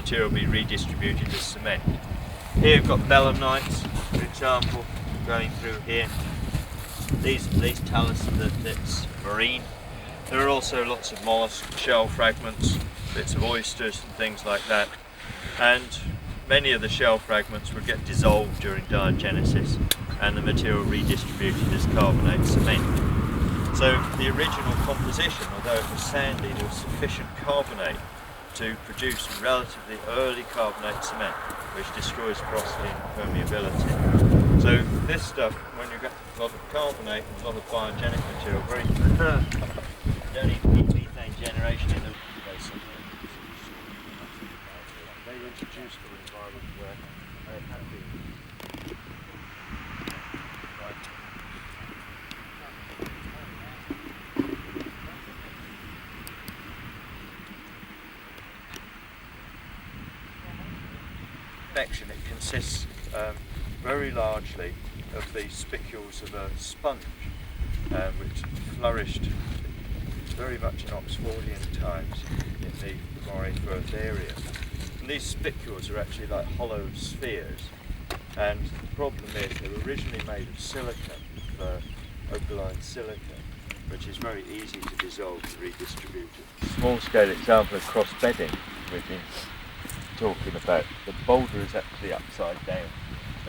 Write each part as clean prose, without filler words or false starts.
material be redistributed as cement. Here you've got belemnites, for example, going through here. These tell us that it's marine. There are also lots of mollusk shell fragments, bits of oysters and things like that. And many of the shell fragments would get dissolved during diagenesis and the material redistributed as carbonate cement. So the original composition, although it was sandy, there was sufficient carbonate to produce relatively early carbonate cement, which destroys porosity and permeability. So this stuff, when you get a lot of carbonate and a lot of biogenic material, you don't even need methane generation in the they were introduced to an environment where they had been. It consists very largely of the spicules of a sponge, which flourished very much in Oxfordian times in the Moray Firth area. And these spicules are actually like hollow spheres, and the problem is they were originally made of silica, opaline silica, which is very easy to dissolve and redistribute. Small scale example of cross bedding we've been talking about. The boulder is actually upside down,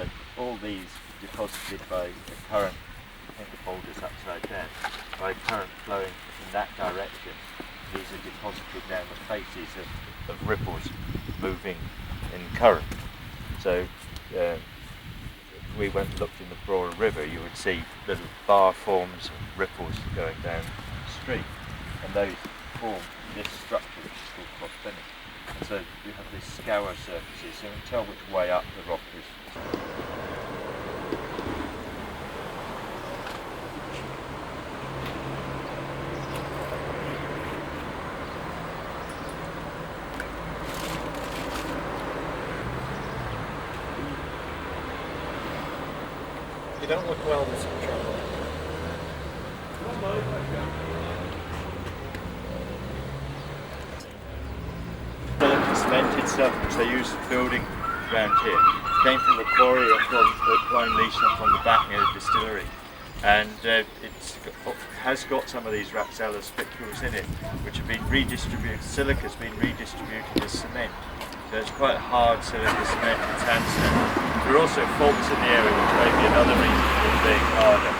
and all these deposited by the current, I think the boulder's upside down, by current flowing in that direction. These are deposited down the faces of ripples moving in current. So if we went and looked in the Brora River, you would see little bar forms of ripples going down the stream, and those form this structure which is called cross bedding. And so you have these scour surfaces, so you can tell which way up the rock is. You don't look well this picture. Cemented stuff which they use for building around here. Came from the quarry up on the Clyne Leash up on the back near the distillery, and it has got some of these Rapsella spicules in it, which have been redistributed. Silica's been redistributed as cement, so it's quite hard silica cement and sandstone. There are also faults in the area, which may be another reason for it being harder.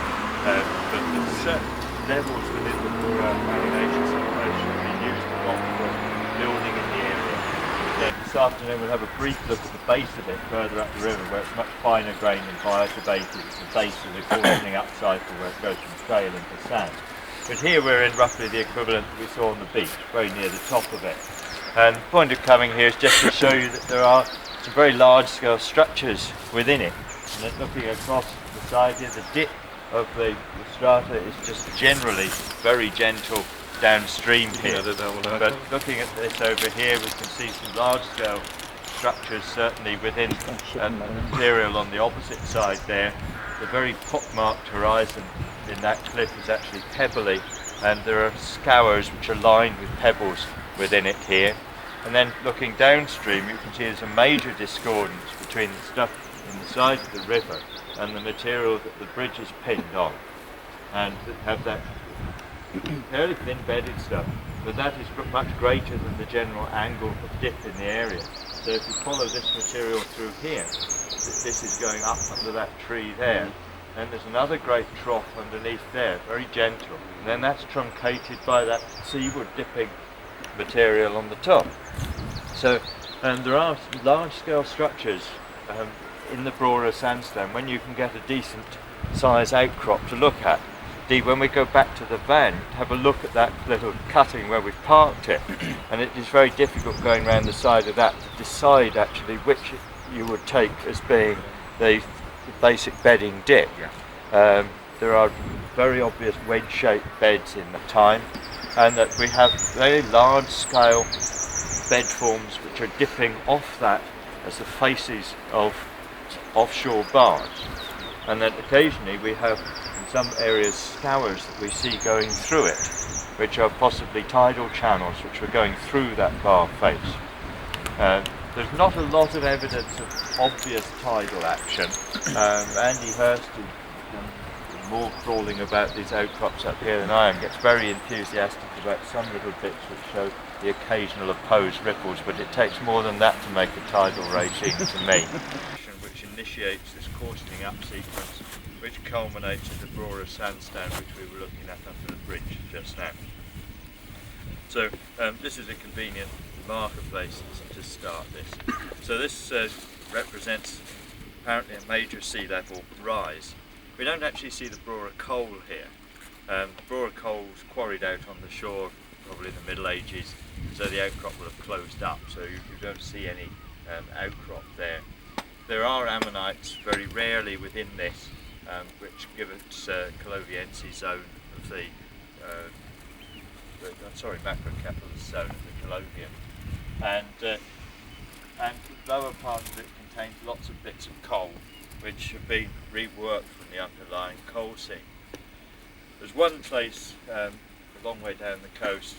But there's certain levels within the Brora marination situation have been used a lot for building in the area. This afternoon we'll have a brief look at the base of it further up the river, where it's much finer grained and bioturbated. It's the base of the coarsening up cycle where it goes from shale into sand. But here we're in roughly the equivalent that we saw on the beach, very near the top of it. And the point of coming here is just to show you that there are some very large scale structures within it. And then looking across the side here, the dip of the strata is just generally very gentle downstream here. But looking at this over here, we can see some large scale structures certainly within the material on the opposite side there. The very pockmarked horizon in that cliff is actually pebbly, and there are scours which are lined with pebbles within it here. And then looking downstream, you can see there's a major discordance between the stuff in the side of the river and the material that the bridge is pinned on, and have that fairly thin bedded stuff, but that is much greater than the general angle of dip in the area. So if you follow this material through here, this is going up under that tree there, and there's another great trough underneath there, very gentle, and then that's truncated by that seaward dipping material on the top. So, and there are large scale structures in the Brora sandstone when you can get a decent size outcrop to look at. Indeed, when we go back to the van, have a look at that little cutting where we parked it, and it is very difficult going around the side of that to decide actually which you would take as being the basic bedding dip. There are very obvious wedge-shaped beds in the time, and that we have very large scale bed forms which are dipping off that as the faces of offshore bars, and then occasionally we have in some areas scours that we see going through it, which are possibly tidal channels which are going through that bar face. There's not a lot of evidence of obvious tidal action. Andy Hurst, who's done more crawling about these outcrops up here than I am, gets very enthusiastic about some little bits which show the occasional opposed ripples, but it takes more than that to make a tidal regime to me. Which initiates this coarsening up sequence, which culminates in the Brora sandstone, which we were looking at under the bridge just now. So this is a convenient marker place to start this. So this represents apparently a major sea level rise. We don't actually see the Brora coal here. Brora coal was quarried out on the shore probably in the Middle Ages, so the outcrop will have closed up, so you don't see any outcrop there. There are ammonites very rarely within this, which give it Coloviense zone of the macrocephalus zone of the Colovium, and the lower part of it contains lots of bits of coal which have been reworked from the underlying coal seam. There's one place a long way down the coast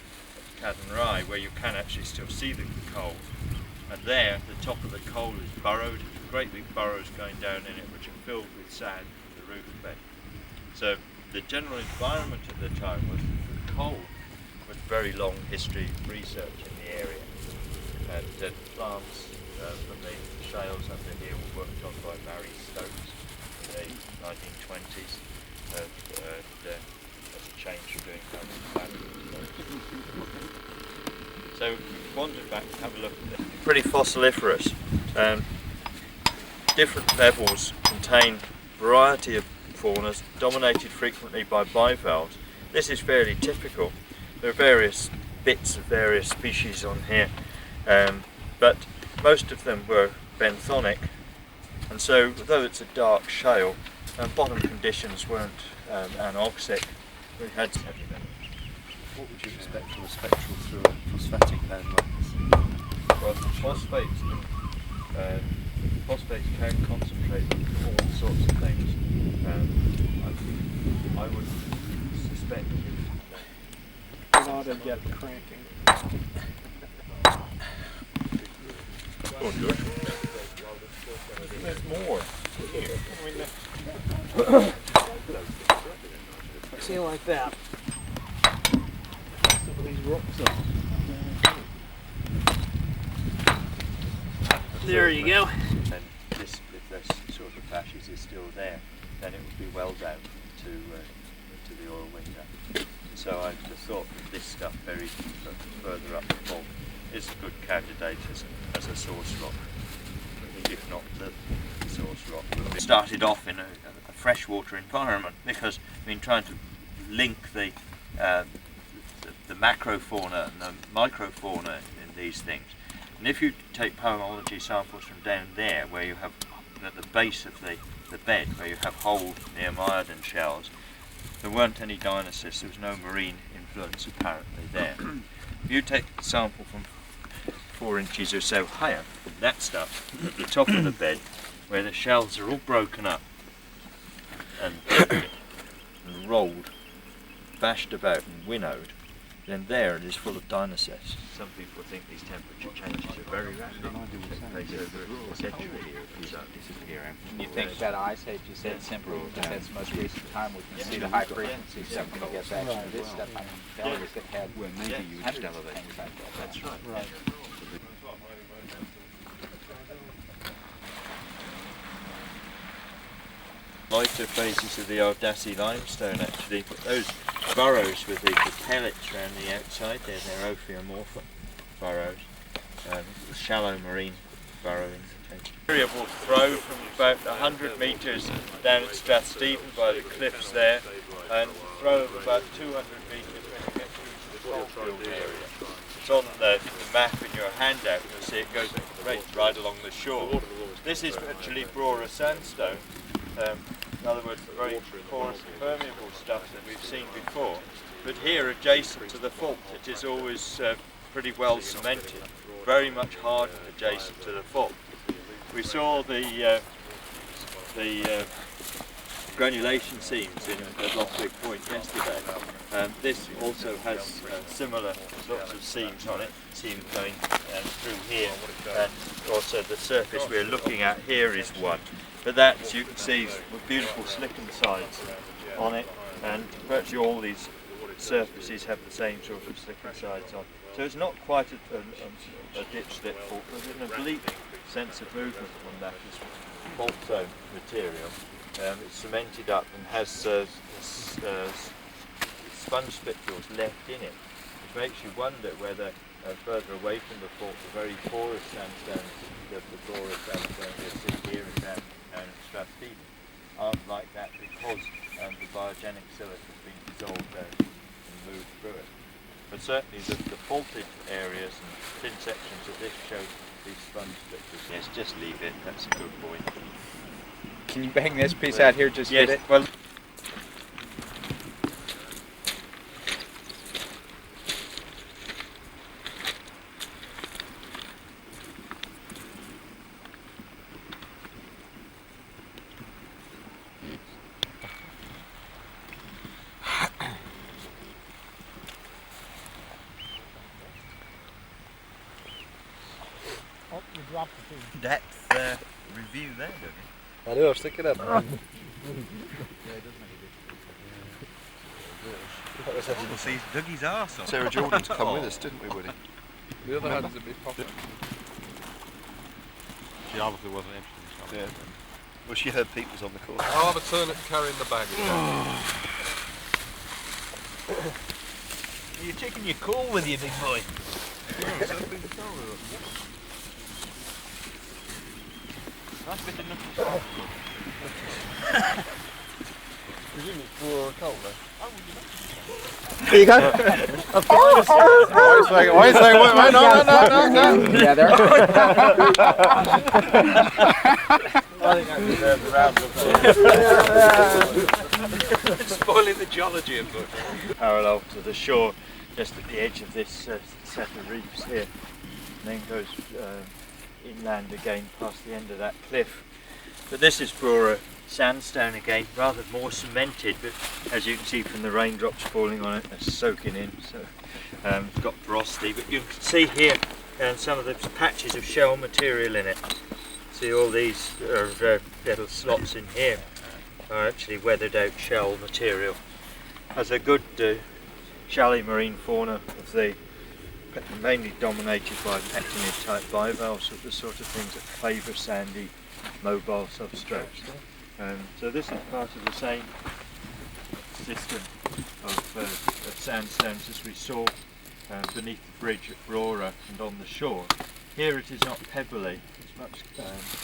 at Cadenrai where you can actually still see the coal, and there the top of the coal is burrowed, great big burrows going down in it which are filled with sand from the roof bed. So the general environment at the time was that coal with very long history of research in the area, and plants from the shales under here were worked on by Barry Stokes in the 1920s, and that's a change from doing planning. So we wandered back to have a look at it. Pretty fossiliferous. Different levels contain variety of faunas dominated frequently by bivalves. This is fairly typical. There are various bits of various species on here, but most of them were benthonic, and so although it's a dark shale, bottom conditions weren't anoxic. We had heavy metals. What would you expect from a spectral through a phosphatic band like this? Well, phosphates can concentrate on all sorts of things. I would suspect I ought to get cranking. Oh, good. There's more here. See, like that. Some of these rocks up. There you go. And this, if this sort of ashes is still there, then it would be well down to the oil window. So I just thought that this stuff buried further up the fault is a good candidate as a source rock, if not the source rock. We started off in a freshwater environment because I've been trying to link the macrofauna and the microfauna in these things. And if you take poemology samples from down there, where you have at the base of the bed, where you have whole neomyodon shells, there weren't any dinosaurs, there was no marine influence apparently there. If you take a sample from 4 inches or so higher, that stuff at the top of the bed, where the shells are all broken up and rolled, bashed about and winnowed, then there it is full of dinosaurs. Some people think these temperature changes are very rapid. Take place over a century here if you disappear. You think that ice age, you said simple, because that's the most recent time we can see the high frequency stuff when we get back to this stuff. I'm telling you, it had maybe you hundreds of things like that. That's right. Right. Lighter phases of the Ardassi limestone actually, but those burrows with the pellets around the outside, they're ophiomorpha burrows, shallow marine burrowing. Variable throw from about 100 metres down at Strathstephen by the cliffs there, and throw of about 200 metres when you get through to the coalfield area. It's on the map in your handout, you'll see it goes right along the shore. This is actually Brora sandstone. In other words, very porous permeable stuff that we've seen before. But here, adjacent to the fault, it is always pretty well cemented, very much hardened adjacent to the fault. We saw the granulation seams at Lockwick Point yesterday. this also has similar sorts of seams on it, seam going through here, and also the surface we're looking at here is one. But that, you can see, with beautiful slicken sides on it, and virtually all these surfaces have the same sort of slicken sides on. So it's not quite a ditch slip fault, but an oblique sense of movement on that is fault zone material. It's cemented up and has sponge spicules left in it, which makes you wonder whether further away from the fault the very porous sandstones, the Brora sandstone we see here and Strathspey, aren't like that because the biogenic silt has been dissolved out and moved through it. But certainly the faulted areas and thin sections of this show these sponge spicules. Yes, just leave it, that's a good boy. Can you bang this piece out here, just yes, hit it? Well, depth review there, don't you? I know, I was thinking that. We'll see Dougie's arse on. Sarah Jordan's come with us, didn't we, Woody? The other hand's a bit pocket. She obviously wasn't interested in Yeah. Well, she heard Pete was on the course. I'll have a turn at carrying the bag. You're taking your coal with you, big boy. Nice bit of nothing. There you go. Wait a second, no. Yeah, there. I think I deserve a round of Spoiling the geology of it. parallel to the shore, just at the edge of this set of reefs here, and then goes inland again past the end of that cliff. But this is Brora sandstone again, rather more cemented, but as you can see from the raindrops falling on it, they're soaking in, so it's got porosity. But you can see here some of the patches of shell material in it. See all these little slots in here are actually weathered out shell material. Has a good shallow marine fauna of the mainly dominated by pectinid type bivalves, the sort of things that favour sandy, mobile substrates. So this is part of the same system of sandstones as we saw beneath the bridge at Brora and on the shore. Here it is not pebbly, it's much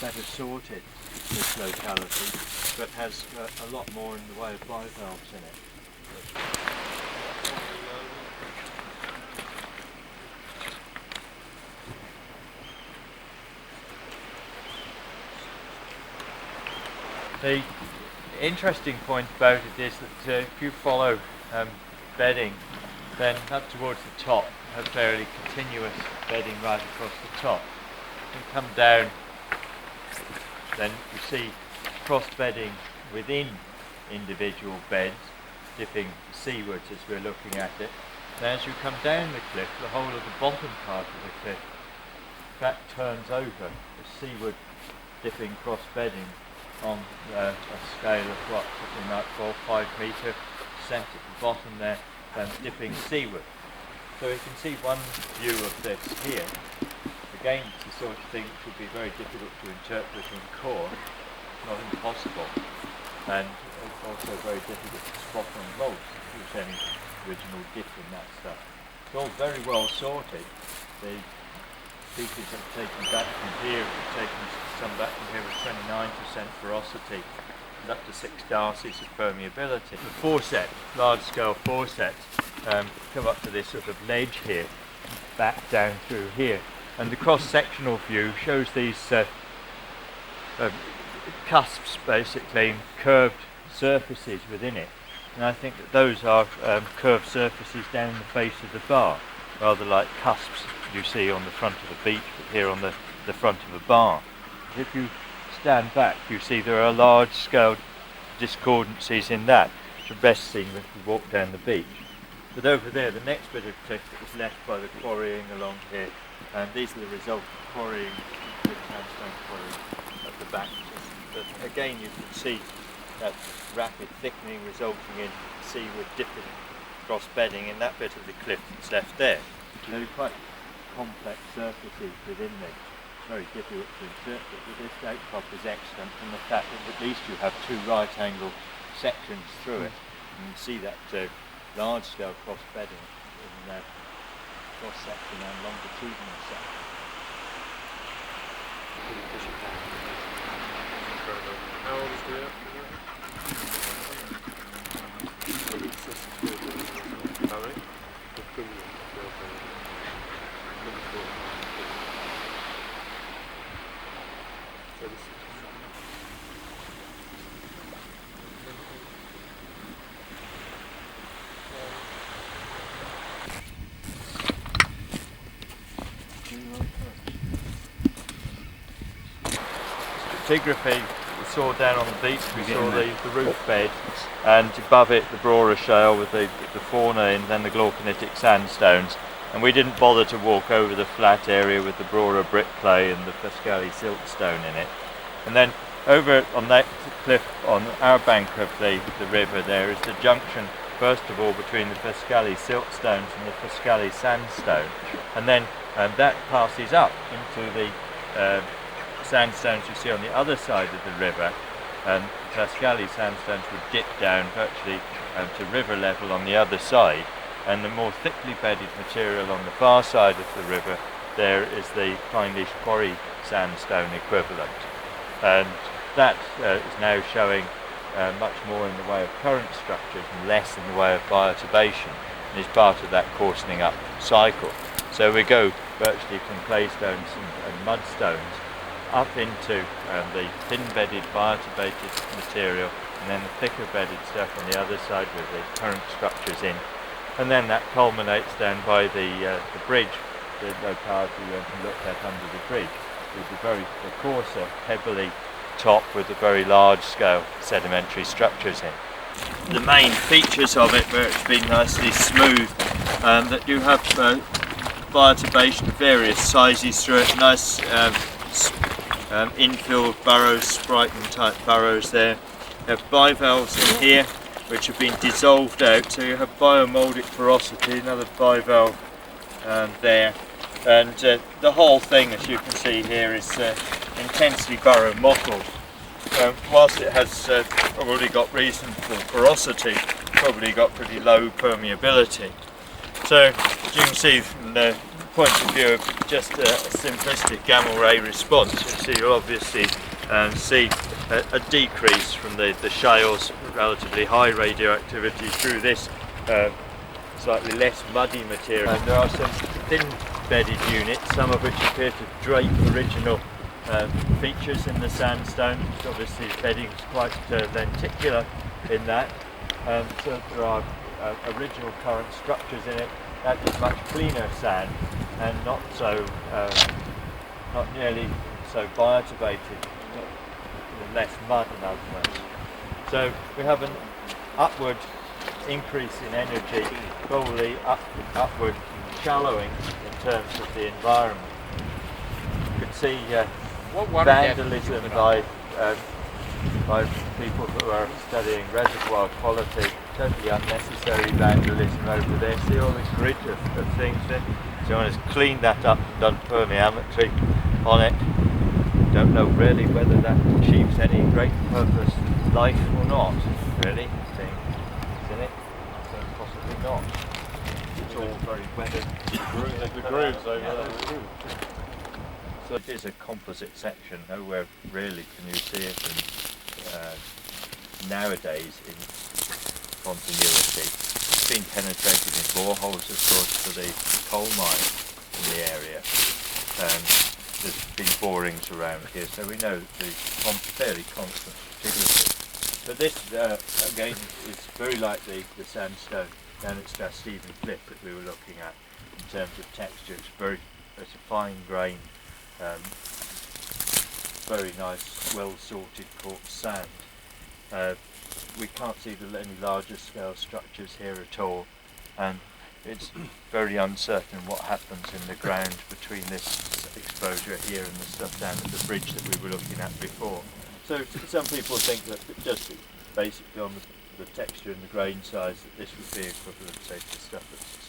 better sorted, this locality, but has a lot more in the way of bivalves in it. The interesting point about it is that if you follow bedding, then up towards the top, a fairly continuous bedding right across the top. You come down, then you see cross bedding within individual beds, dipping seawards as we're looking at it. Then as you come down the cliff, the whole of the bottom part of the cliff, that turns over, the seaward dipping cross bedding on a scale of what, something like 4 or 5 metre descent at the bottom there, dipping seaward. So you can see one view of this here. Again, it's the sort of thing which would be very difficult to interpret in core, not impossible, and also very difficult to spot on most, if there's any original dip in that stuff. It's all very well sorted. The pieces I've taken back from here, I've taken some back from here with 29% porosity and up to 6 darcies of permeability. The foreset, large scale foresets, come up to this sort of ledge here, back down through here, and the cross-sectional view shows these cusps, basically, curved surfaces within it, and I think that those are curved surfaces down the face of the bar, rather like cusps you see on the front of a beach, but here on the front of a bar. If you stand back, you see there are large-scale discordancies in that, which are best seen if you walk down the beach. But over there, the next bit of cliff that was left by the quarrying along here, and these are the results of quarrying, the sandstone quarrying at the back. But again, you can see that rapid thickening resulting in seaward dipping cross bedding in that bit of the cliff that's left there. There are quite complex surfaces within there. It's very difficult to interpret, but this outcrop is excellent from the fact that at least you have two right angle sections through it. And you can see that large scale cross bedding in cross section and longitudinal section. How old is the earth? Stratigraphy, we saw down on the beach, we saw the roof bed, and above it the Brora shale with the fauna and then the glauconitic sandstones. And we didn't bother to walk over the flat area with the Brora brick clay and the Fuscali siltstone in it. And then over on that cliff on our bank of the river there is the junction, first of all, between the Fuscali siltstones and the Fuscali sandstone. And then that passes up into the sandstones you see on the other side of the river, and Fuscali sandstones would dip down virtually to river level on the other side, and the more thickly bedded material on the far side of the river there is the Clynelish quarry sandstone equivalent, and that is now showing much more in the way of current structures and less in the way of bioturbation, and is part of that coarsening up cycle. So we go virtually from claystones and mudstones up into the thin-bedded bioturbated material, and then the thicker bedded stuff on the other side with the current structures in. And then that culminates down by the bridge, the locality you can look at under the bridge, with the coarser, pebbly top with the very large-scale sedimentary structures in. The main features of it, where it's been nicely smooth, that you have bioturbation of various sizes through it, nice infilled burrows, Sprighton type burrows there. You have bivalves in here which have been dissolved out, so you have biomoldic porosity, another bivalve there, and the whole thing, as you can see here, is intensely burrow mottled. Whilst it has already got reasonable porosity, probably got pretty low permeability. So as you can see from the point of view of just a simplistic gamma ray response, you see, you'll obviously see a decrease from the shales, relatively high radioactivity through this slightly less muddy material. And there are some thin bedded units, some of which appear to drape original features in the sandstone. Obviously bedding is quite lenticular in that, so there are original current structures in it. That is much cleaner sand and not nearly so bioturbated, less mud in other words. So we have an upward increase in energy, probably upward shallowing in terms of the environment. You can see vandalism by people who are studying reservoir quality, totally unnecessary vandalism over there. See all the grit of things there? Someone has cleaned that up and done permeametry on it. Don't know really whether that achieves any great purpose, life or not, really. Thing. Isn't it? I think possibly not. It's all very weathered. The grooves over there. So it is a composite section. Nowhere really can you see it nowadays in continuity. It's been penetrated in boreholes, of course, for the coal mine in the area. There's been borings around here, so we know that there's fairly constant stratigraphy. But this, again, is very like the sandstone down at Stephen Cliff that we were looking at in terms of texture. It's a fine grained, very nice, well sorted quartz sand. We can't see any larger scale structures here at all, and it's very uncertain what happens in the ground between this exposure here and the stuff down at the bridge that we were looking at before. So some people think that just basically on the texture and the grain size that this would be equivalent, say, to stuff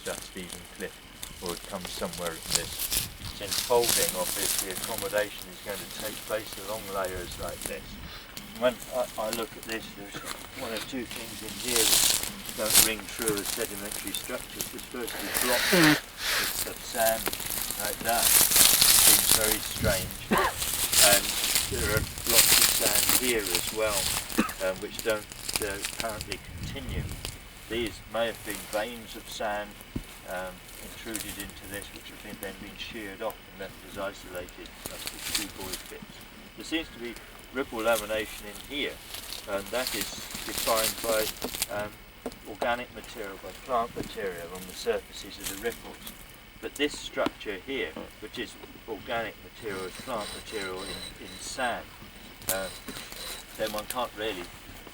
at Stephen Cliff, or it comes somewhere in this. Since folding, obviously accommodation is going to take place along layers like this. When I look at this, there's one or two things in here that don't ring true as sedimentary structures. This first is blocked with sand like that. Seems very strange. And there are blocks of sand here as well, which don't apparently continue. These may have been veins of sand intruded into this, which have then been sheared off and left as isolated cuboid bits. There seems to be ripple lamination in here, and that is defined by organic material, by plant material on the surfaces of the ripples. But this structure here, which is organic material, is plant material in sand, then one can't really,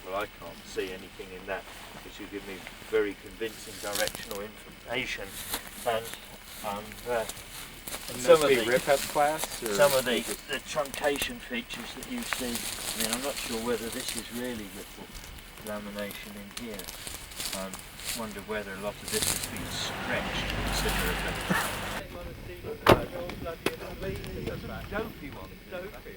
well, I can't see anything in that which will give me very convincing directional information. And some of the rip-up class? Or some of the truncation features that you see, I mean, I'm not sure whether this is really ripple lamination in here. I wonder whether a lot of this has been stretched considerably. Dopey one. Dopey.